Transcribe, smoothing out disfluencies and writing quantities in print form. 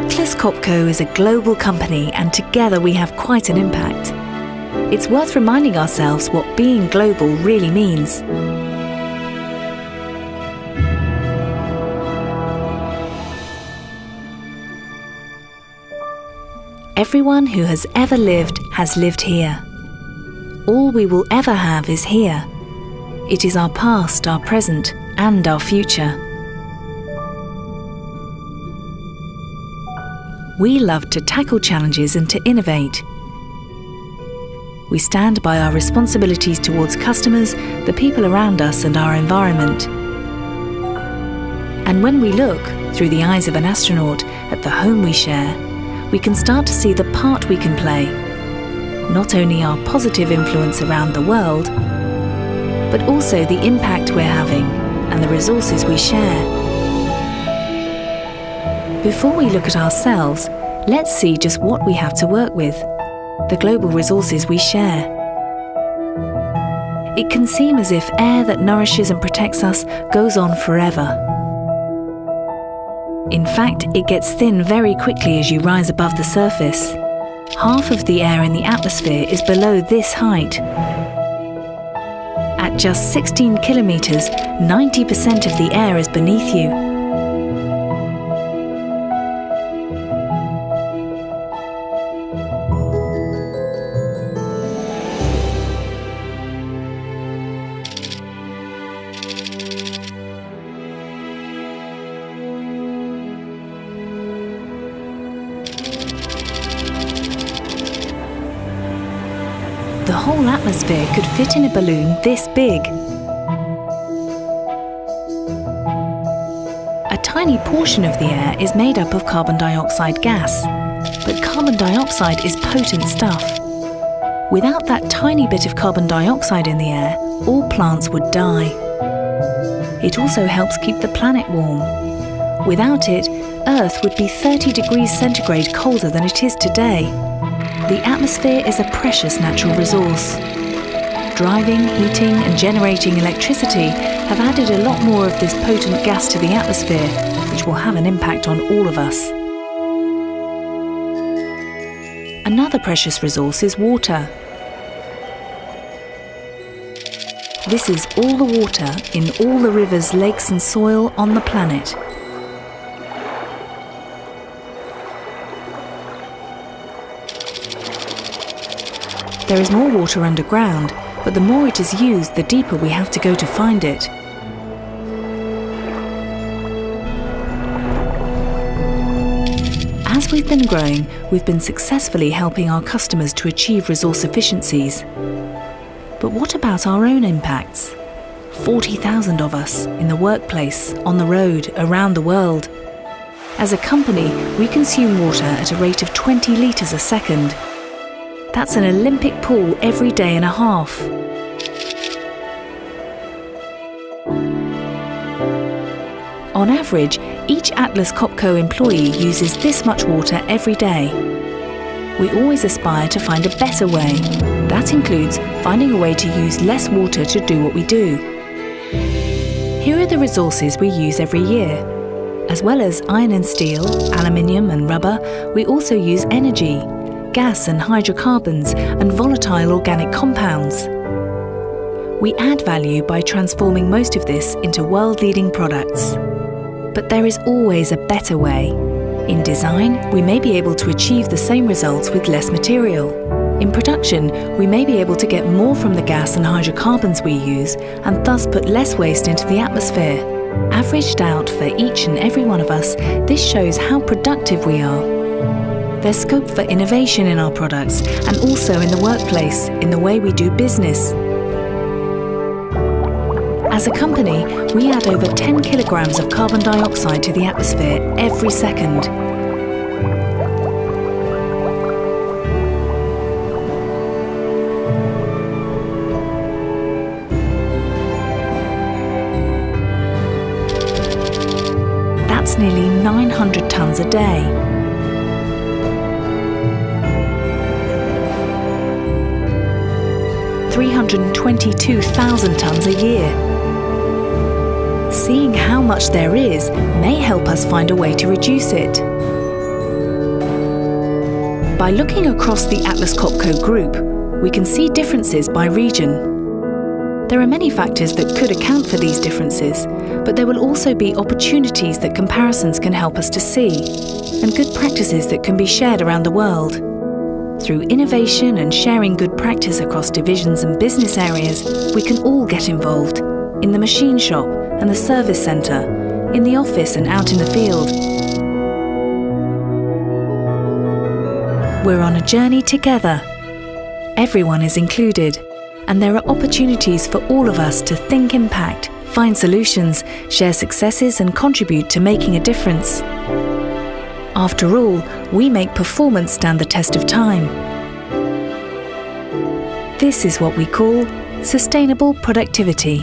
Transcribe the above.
AtlasCopco is a global company, and together we have quite an impact. It's worth reminding ourselves what being global really means. Everyone who has ever lived has lived here. All we will ever have is here. It is our past, our present, and our future. We love to tackle challenges and to innovate. We stand by our responsibilities towards customers, the people around us, and our environment. And when we look, through the eyes of an astronaut, at the home we share, we can start to see the part we can play. Not only our positive influence around the world, but also the impact we're having and the resources we share. Before we look at ourselves, let's see just what we have to work with, the global resources we share. It can seem as if air that nourishes and protects us goes on forever. In fact, it gets thin very quickly as you rise above the surface. Half of the air in the atmosphere is below this height. At just 16 kilometers, 90% of the air is beneath you. The whole atmosphere could fit in a balloon this big. A tiny portion of the air is made up of carbon dioxide gas, but carbon dioxide is potent stuff. Without that tiny bit of carbon dioxide in the air, all plants would die. It also helps keep the planet warm. Without it, Earth would be 30 degrees centigrade colder than it is today. The atmosphere is a precious natural resource. Driving, heating, and generating electricity have added a lot more of this potent gas to the atmosphere, which will have an impact on all of us. Another precious resource is water. This is all the water in all the rivers, lakes, and soil on the planet. There is more water underground, but the more it is used, the deeper we have to go to find it. As we've been growing, we've been successfully helping our customers to achieve resource efficiencies. But what about our own impacts? 40,000 of us in the workplace, on the road, around the world. As a company, we consume water at a rate of 20 litres a second. That's an Olympic pool every day and a half. On average, each AtlasCopco employee uses this much water every day. We always aspire to find a better way. That includes finding a way to use less water to do what we do. Here are the resources we use every year. As well as iron and steel, aluminium and rubber, we also use energy, gas and hydrocarbons, and volatile organic compounds. We add value by transforming most of this into world-leading products. But there is always a better way. In design, we may be able to achieve the same results with less material. In production, we may be able to get more from the gas and hydrocarbons we use, and thus put less waste into the atmosphere. Averaged out for each and every one of us, this shows how productive we are. There's scope for innovation in our products, and also in the workplace, in the way we do business. As a company, we add over 10 kilograms of carbon dioxide to the atmosphere every second. That's nearly 900 tons a day. $322,000 tons a year. Seeing how much there is may help us find a way to reduce it. By looking across the AtlasCopco group, we can see differences by region. There are many factors that could account for these differences, but there will also be opportunities that comparisons can help us to see, and good practices that can be shared around the world. Through innovation and sharing good practice across divisions and business areas, we can all get involved, in the machine shop and the service centre, in the office and out in the field. We're on a journey together. Everyone is included, and there are opportunities for all of us to think impact, find solutions, share successes and contribute to making a difference. After all, we make performance stand the test of time. This is what we call sustainable productivity.